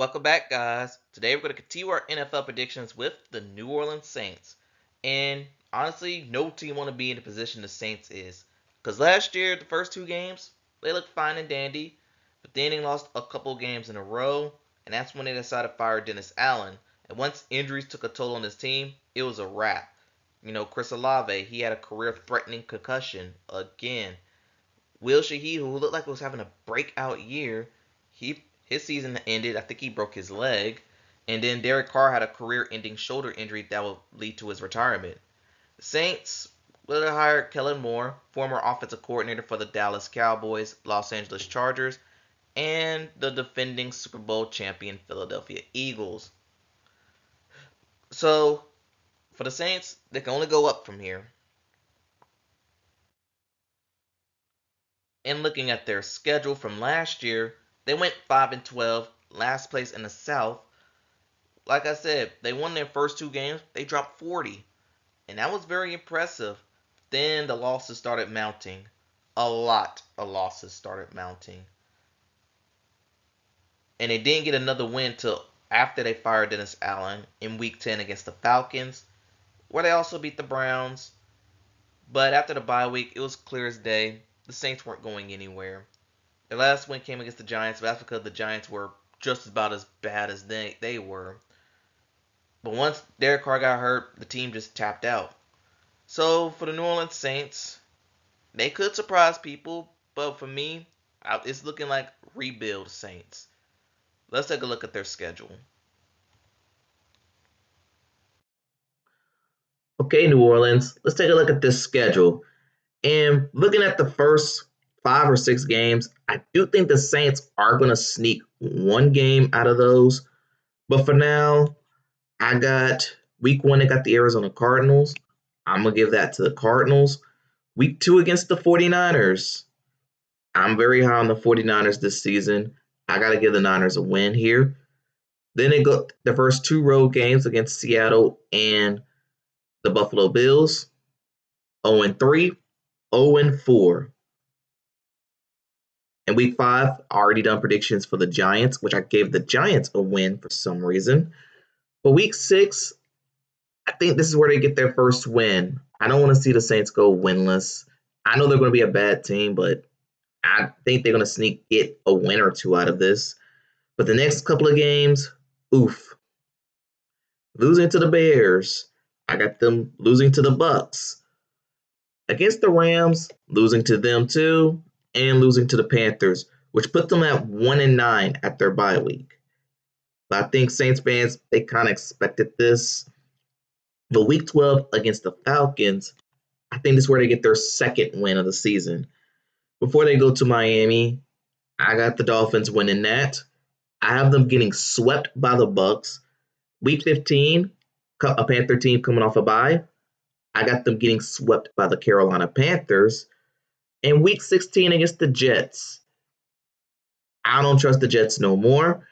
Welcome back, guys. Today we're going to continue our NFL predictions with the New Orleans Saints. And honestly, no team want to be in the position the Saints is. Because last year, the first two games, they looked fine and dandy. But then they lost a couple games in a row. And that's when they decided to fire Dennis Allen. And once injuries took a toll on his team, it was a wrap. Chris Olave, he had a career-threatening concussion again. Will Shaheed, who looked like he was having a breakout year, his season ended. I think he broke his leg. And then Derek Carr had a career-ending shoulder injury that will lead to his retirement. The Saints would have hired Kellen Moore, former offensive coordinator for the Dallas Cowboys, Los Angeles Chargers, and the defending Super Bowl champion Philadelphia Eagles. So, for the Saints, they can only go up from here. And looking at their schedule from last year, they went 5 and 12, last place in the South. Like I said, they won their first two games. They dropped 40, and that was very impressive. Then the losses started mounting. A lot of losses started mounting. And they didn't get another win till after they fired Dennis Allen in Week 10 against the Falcons, where they also beat the Browns. But after the bye week, it was clear as day. The Saints weren't going anywhere. Their last win came against the Giants, but that's because the Giants were just about as bad as they were. But once Derek Carr got hurt, the team just tapped out. So for the New Orleans Saints, they could surprise people, but for me, it's looking like rebuild Saints. Let's take a look at their schedule. Okay, New Orleans, let's take a look at this schedule. And looking at the first 5 or 6 games, I do think the Saints are going to sneak one game out of those. But for now, I got week one, I got the Arizona Cardinals. I'm going to give that to the Cardinals. Week two against the 49ers. I'm very high on the 49ers this season. I got to give the Niners a win here. Then they go the first two road games against Seattle and the Buffalo Bills. 0-3, 0-4. In week five, I already done predictions for the Giants, which I gave the Giants a win for some reason. But week six, I think this is where they get their first win. I don't want to see the Saints go winless. I know they're going to be a bad team, but I think they're going to get a win or two out of this. But the next couple of games, oof. Losing to the Bears. I got them losing to the Bucks. Against the Rams, losing to them too, and losing to the Panthers, which put them at 1-9 at their bye week. But I think Saints fans, they kind of expected this. But week 12 against the Falcons, I think this is where they get their second win of the season. Before they go to Miami, I got the Dolphins winning that. I have them getting swept by the Bucks. Week 15, a Panther team coming off a bye. I got them getting swept by the Carolina Panthers. And week 16 against the Jets. I don't trust the Jets no more.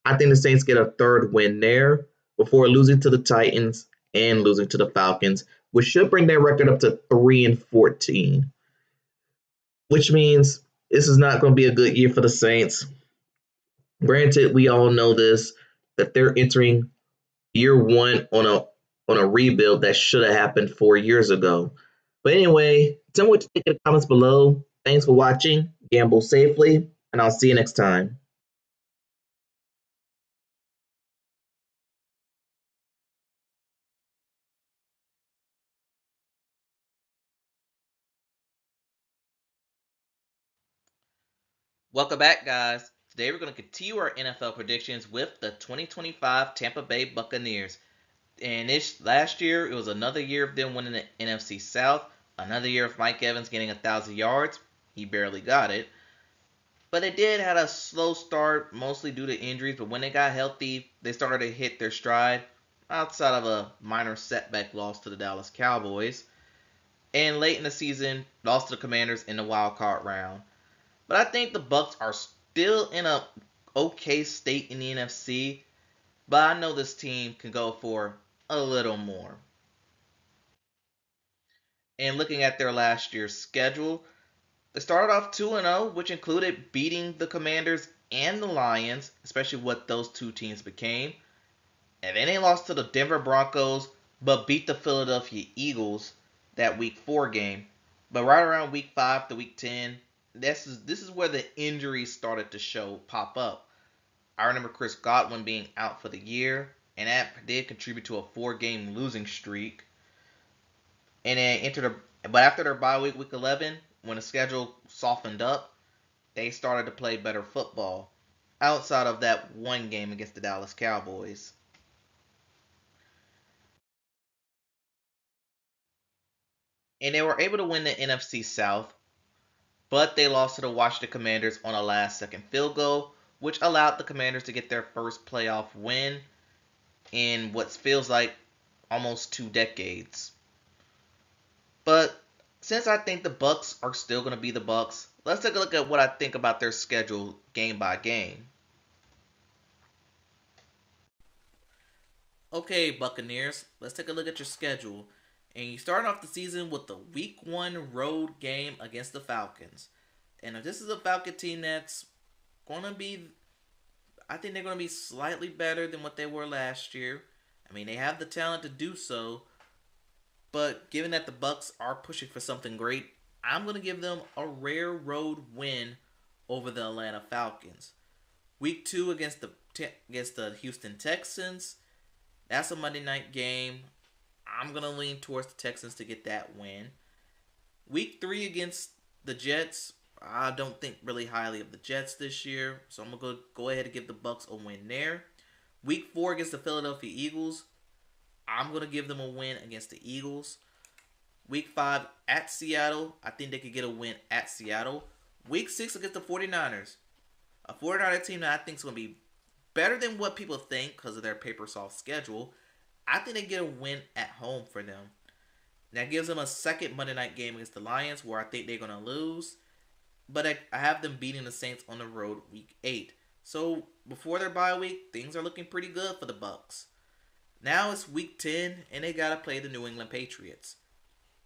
I think the Saints get a third win there before losing to the Titans and losing to the Falcons, which should bring their record up to 3-14. Which means this is not going to be a good year for the Saints. Granted, we all know this, that they're entering year one on a rebuild that should have happened 4 years ago. But anyway, tell me what you think in the comments below. Thanks for watching. Gamble safely, and I'll see you next time. Welcome back, guys. Today we're going to continue our NFL predictions with the 2025 Tampa Bay Buccaneers. And this last year, it was another year of them winning the NFC South. Another year of Mike Evans getting 1,000 yards. He barely got it. But they did had a slow start, mostly due to injuries. But when they got healthy, they started to hit their stride. Outside of a minor setback loss to the Dallas Cowboys. And late in the season, lost to the Commanders in the wild card round. But I think the Bucks are still in a okay state in the NFC. But I know this team can go for a little more. And looking at their last year's schedule, they started off 2-0, which included beating the Commanders and the Lions, especially what those two teams became. And then they lost to the Denver Broncos, but beat the Philadelphia Eagles that Week 4 game. But right around Week 5 to Week 10, this is where the injuries started to pop up. I remember Chris Godwin being out for the year, and that did contribute to a 4-game losing streak. And then but after their bye week, Week 11, when the schedule softened up, they started to play better football. Outside of that one game against the Dallas Cowboys. And they were able to win the NFC South, but they lost to the Washington Commanders on a last second field goal, which allowed the Commanders to get their first playoff win in what feels like almost 2 decades. But since I think the Bucks are still going to be the Bucks, let's take a look at what I think about their schedule game by game. Okay, Buccaneers, let's take a look at your schedule. And you start off the season with the Week 1 road game against the Falcons. And if this is a Falcon team that's going to be, I think they're going to be slightly better than what they were last year. I mean, they have the talent to do so. But given that the Bucks are pushing for something great, I'm going to give them a rare road win over the Atlanta Falcons. Week 2 against the Houston Texans. That's a Monday night game. I'm going to lean towards the Texans to get that win. Week 3 against the Jets. I don't think really highly of the Jets this year, so I'm going to go ahead and give the Bucks a win there. Week 4 against the Philadelphia Eagles. I'm going to give them a win against the Eagles. Week 5 at Seattle. I think they could get a win at Seattle. Week 6 against the 49ers. A 49er team that I think is going to be better than what people think because of their paper soft schedule. I think they get a win at home for them. That gives them a second Monday night game against the Lions where I think they're going to lose. But I have them beating the Saints on the road Week 8. So before their bye week, things are looking pretty good for the Bucks. Now it's Week 10 and they got to play the New England Patriots.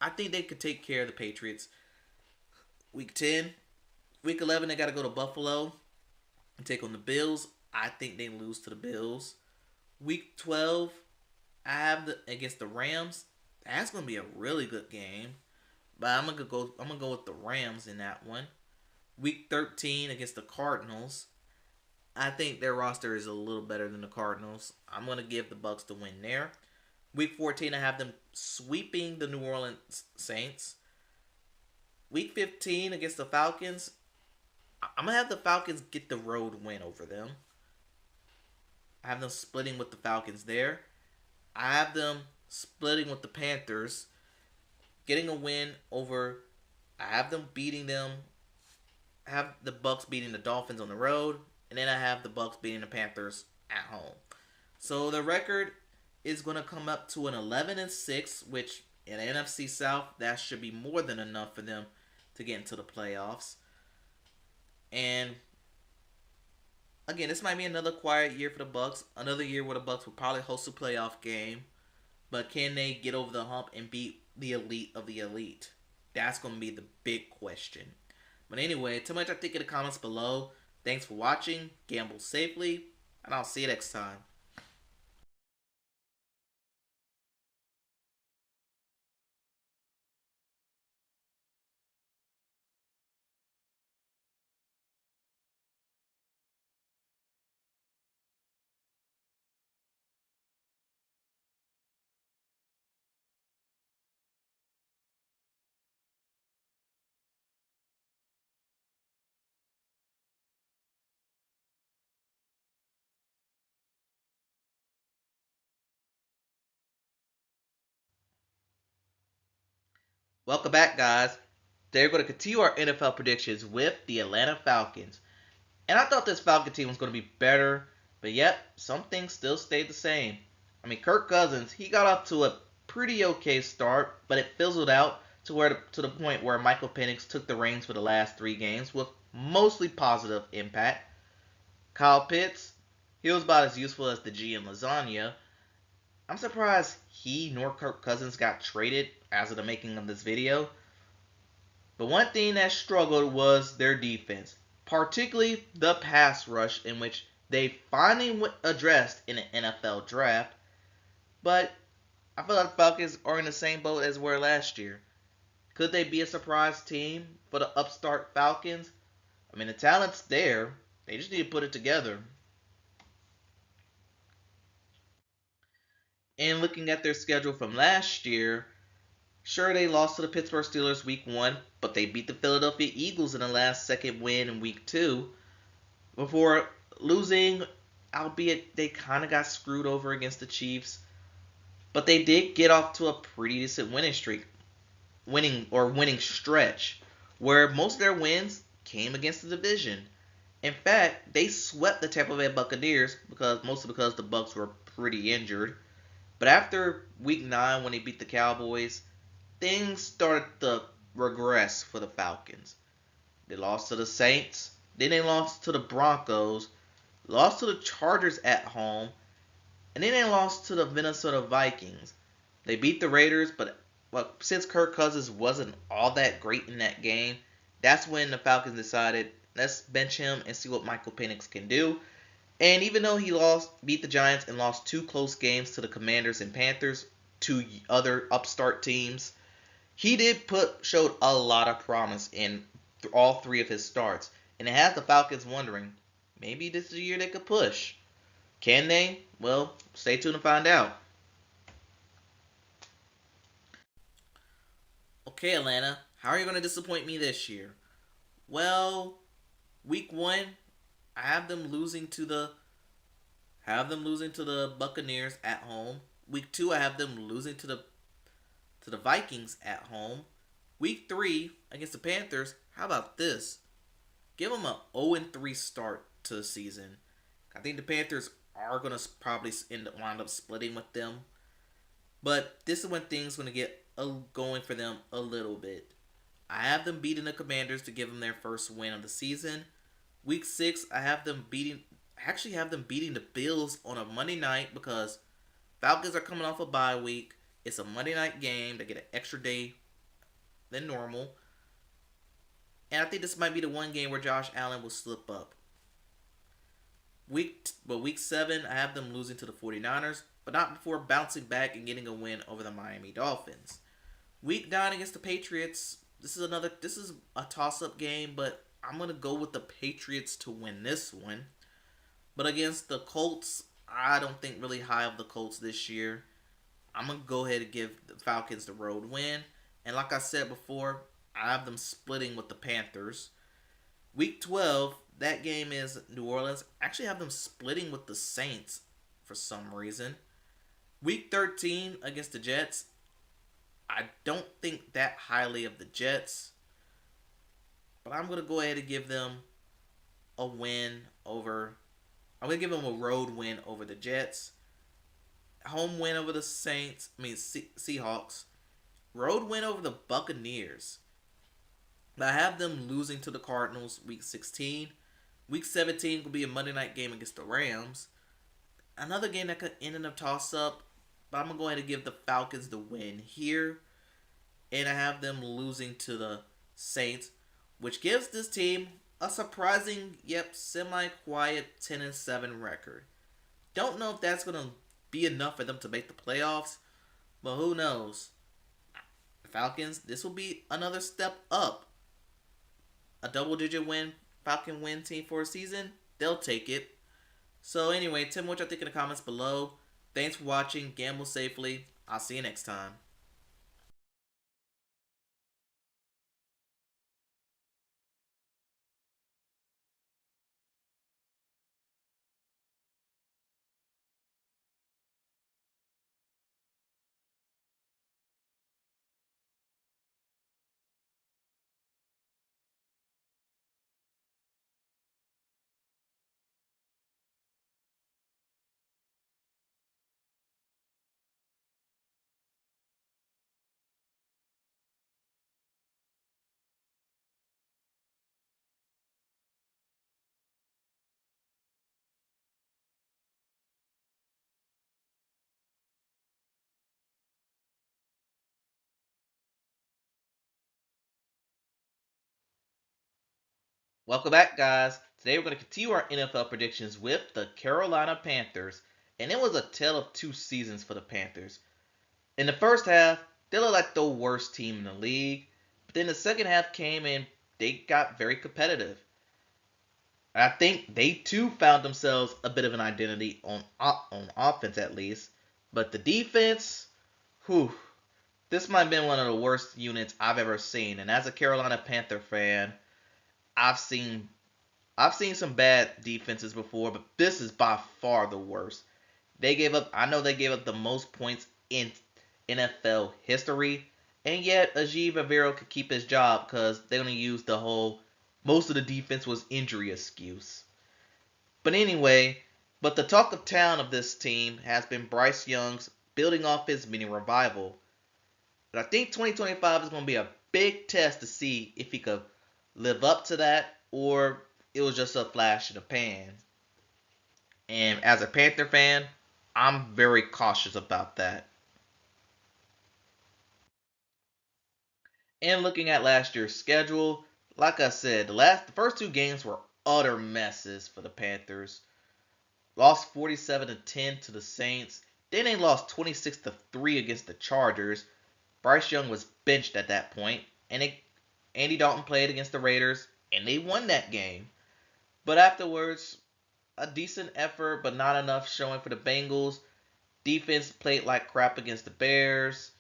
I think they could take care of the Patriots. Week 10. Week 11 they got to go to Buffalo and take on the Bills. I think they lose to the Bills. Week 12, I have against the Rams. That's gonna be a really good game, but I'm gonna go with the Rams in that one. Week 13 against the Cardinals. I think their roster is a little better than the Cardinals. I'm gonna give the Bucks the win there. Week 14, I have them sweeping the New Orleans Saints. Week 15 against the Falcons. I'm gonna have the Falcons get the road win over them. I have them splitting with the Falcons there. I have them splitting with the Panthers, getting a win over. I have them beating them. I have the Bucks beating the Dolphins on the road, and then I have the Bucks beating the Panthers at home. So the record is going to come up to an 11-6, which in the NFC South that should be more than enough for them to get into the playoffs. And again, this might be another quiet year for the Bucks. Another year where the Bucks will probably host a playoff game. But can they get over the hump and beat the elite of the elite? That's going to be the big question. But anyway, tell me what you think in the comments below. Thanks for watching. Gamble safely. And I'll see you next time. Welcome back, guys. Today we're going to continue our NFL predictions with the Atlanta Falcons. And I thought this Falcon team was going to be better, but yet some things still stayed the same. I mean, Kirk Cousins, he got off to a pretty okay start, but it fizzled out to the point where Michael Penix took the reins for the last 3 games with mostly positive impact. Kyle Pitts, he was about as useful as the G in lasagna. I'm surprised he nor Kirk Cousins got traded as of the making of this video. But one thing that struggled was their defense. particularly the pass rush, in which they finally addressed in the NFL draft. But I feel like the Falcons are in the same boat as were last year. Could they be a surprise team for the upstart Falcons? I mean, the talent's there. They just need to put it together. And looking at their schedule from last year, sure, they lost to the Pittsburgh Steelers week 1, but they beat the Philadelphia Eagles in the last second win in week 2 before losing, albeit they kind of got screwed over against the Chiefs. But they did get off to a pretty decent winning stretch, where most of their wins came against the division. In fact, they swept the Tampa Bay Buccaneers mostly because the Bucs were pretty injured. But after week 9 when they beat the Cowboys, things started to regress for the Falcons. They lost to the Saints, then they lost to the Broncos, lost to the Chargers at home, and then they lost to the Minnesota Vikings. They beat the Raiders, but since Kirk Cousins wasn't all that great in that game, that's when the Falcons decided, let's bench him and see what Michael Penix can do. And even though he beat the Giants and lost 2 close games to the Commanders and Panthers, 2 other upstart teams, he showed a lot of promise in all 3 of his starts. And it has the Falcons wondering, maybe this is the year they could push. Can they? Well, stay tuned to find out. Okay, Atlanta, how are you going to disappoint me this year? Well, week 1, I have them losing to the Buccaneers at home. Week 2, I have them losing to the Vikings at home. Week 3 against the Panthers, how about this? Give them an 0-3 start to the season. I think the Panthers are going to probably wind up splitting with them. But this is when things going to get going for them a little bit. I have them beating the Commanders to give them their first win of the season. Week 6, I have them beating the Bills on a Monday night because Falcons are coming off a bye week. It's a Monday night game. They get an extra day than normal. And I think this might be the one game where Josh Allen will slip up. Week 7, I have them losing to the 49ers, but not before bouncing back and getting a win over the Miami Dolphins. Week 9 against the Patriots, this is a toss-up game, but I'm going to go with the Patriots to win this one. But against the Colts, I don't think really high of the Colts this year. I'm going to go ahead and give the Falcons the road win. And like I said before, I have them splitting with the Panthers. Week 12, that game is New Orleans. I actually have them splitting with the Saints for some reason. Week 13 against the Jets, I don't think that highly of the Jets. But I'm going to go ahead and give them a win over... I'm going to give them a road win over the Jets. Home win over the Seahawks. Road win over the Buccaneers. I have them losing to the Cardinals week 16. Week 17 will be a Monday night game against the Rams. Another game that could end in a toss-up. But I'm going to go ahead and give the Falcons the win here. And I have them losing to the Saints, which gives this team a surprising yet semi-quiet 10-7 record. Don't know if that's going to be enough for them to make the playoffs, but who knows. Falcons, this will be another step up. A double-digit Falcon win team for a season, they'll take it. So anyway, tell me what you think in the comments below. Thanks for watching. Gamble safely. I'll see you next time. Welcome back, guys. Today we're going to continue our NFL predictions with the Carolina Panthers. And it was a tale of two seasons for the Panthers. In the first half, they looked like the worst team in the league. But then the second half came and they got very competitive. I think they too found themselves a bit of an identity on offense at least. But the defense, whew, this might have been one of the worst units I've ever seen. And as a Carolina Panther fan, I've seen I've seen some bad defenses before, but this is by far the worst. I know they gave up the most points in NFL history, and yet Ajib Avero could keep his job because they're going to use the whole most of the defense was injury excuse. But anyway, the talk of town of this team has been Bryce Young's building off his mini revival. And I think 2025 is going to be a big test to see if he could live up to that or it was just a flash in the pan. And as a Panther fan, I'm very cautious about that. And looking at last year's schedule, like I said, the first two games were utter messes for the Panthers. Lost 47-10 to the Saints. Then they lost 26-3 against the Chargers. Bryce Young was benched at that point, and Andy Dalton played against the Raiders, and they won that game. But afterwards, a decent effort, but not enough showing for the Bengals. Defense played like crap against the Bears.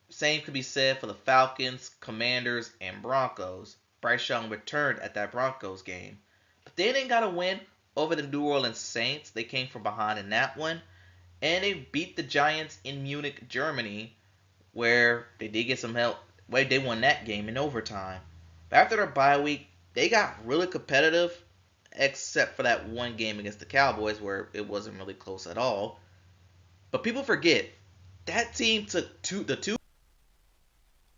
Same could be said for the Falcons, Commanders, and Broncos. Bryce Young returned at that Broncos game. But they didn't got a win over the New Orleans Saints. They came from behind in that one. And they beat the Giants in Munich, Germany, where they did get some help. Where they won that game in overtime. But after their bye week, they got really competitive, except for that one game against the Cowboys where it wasn't really close at all. But people forget that team took the two.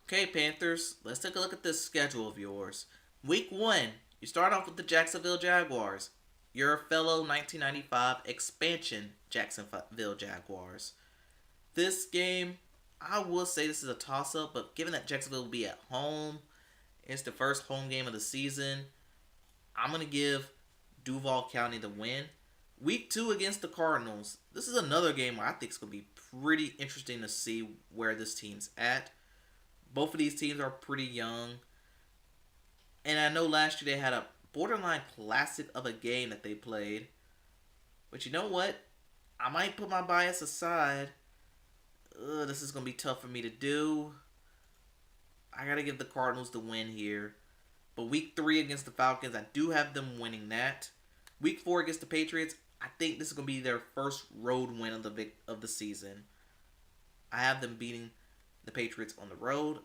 Okay, Panthers, let's take a look at this schedule of yours. Week 1, you start off with the Jacksonville Jaguars, your fellow 1995 expansion Jacksonville Jaguars. This game, I will say this is a toss-up, but given that Jacksonville will be at home, it's the first home game of the season, I'm going to give Duval County the win. Week 2 against the Cardinals. This is another game where I think it's going to be pretty interesting to see where this team's at. Both of these teams are pretty young. And I know last year they had a borderline classic of a game that they played. But you know what? I might put my bias aside. This is going to be tough for me to do. I got to give the Cardinals the win here. But week 3 against the Falcons, I do have them winning that. Week 4 against the Patriots, I think this is going to be their first road win of the season. I have them beating the Patriots on the road.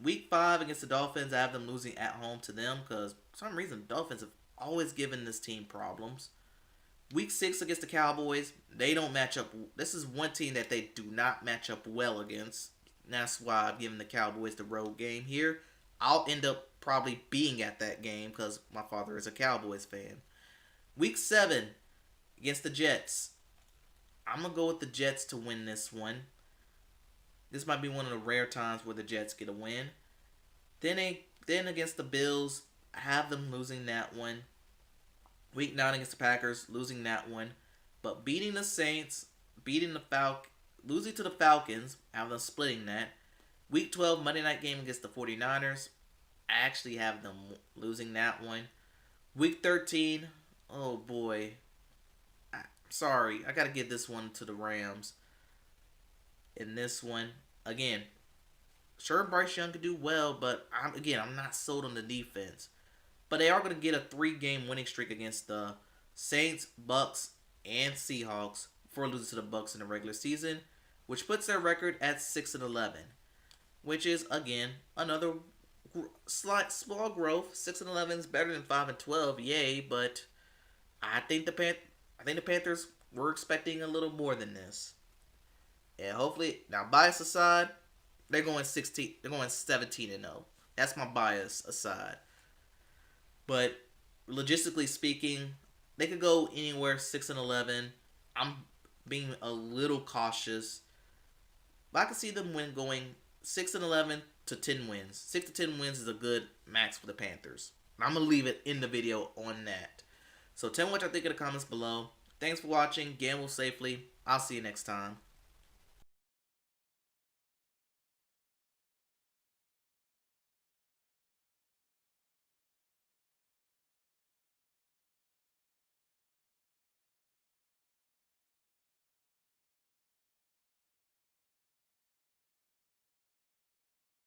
Week 5 against the Dolphins, I have them losing at home to them because for some reason the Dolphins have always given this team problems. Week 6 against the Cowboys, they don't match up. This is one team that they do not match up well against. That's why I've given the Cowboys the road game here. I'll end up probably being at that game because my father is a Cowboys fan. Week 7 against the Jets. I'm going to go with the Jets to win this one. This might be one of the rare times where the Jets get a win. Then against the Bills, I have them losing that one. Week 9 against the Packers, losing that one. But beating the Saints, losing to the Falcons, I have them splitting that. Week 12 Monday night game against the 49ers, I actually have them losing that one. Week 13, oh boy. Sorry, I got to give this one to the Rams. In this one, again, sure Bryce Young could do well, but I'm not sold on the defense. But they are going to get a 3-game winning streak against the Saints, Bucks, and Seahawks before losing to the Bucks in the regular season, which puts their record at 6-11, which is again another slight small growth. 6-11 is better than 5-12, yay! But I think the Panthers were expecting a little more than this. And hopefully, now bias aside, they're going 17-0. That's my bias aside. But logistically speaking, they could go anywhere 6-11. I'm being a little cautious, but I can see them going 6-11 to 10 wins. 6 to 10 wins is a good max for the Panthers. I'm going to leave it in the video on that. So tell me what you think in the comments below. Thanks for watching. Gamble safely. I'll see you next time.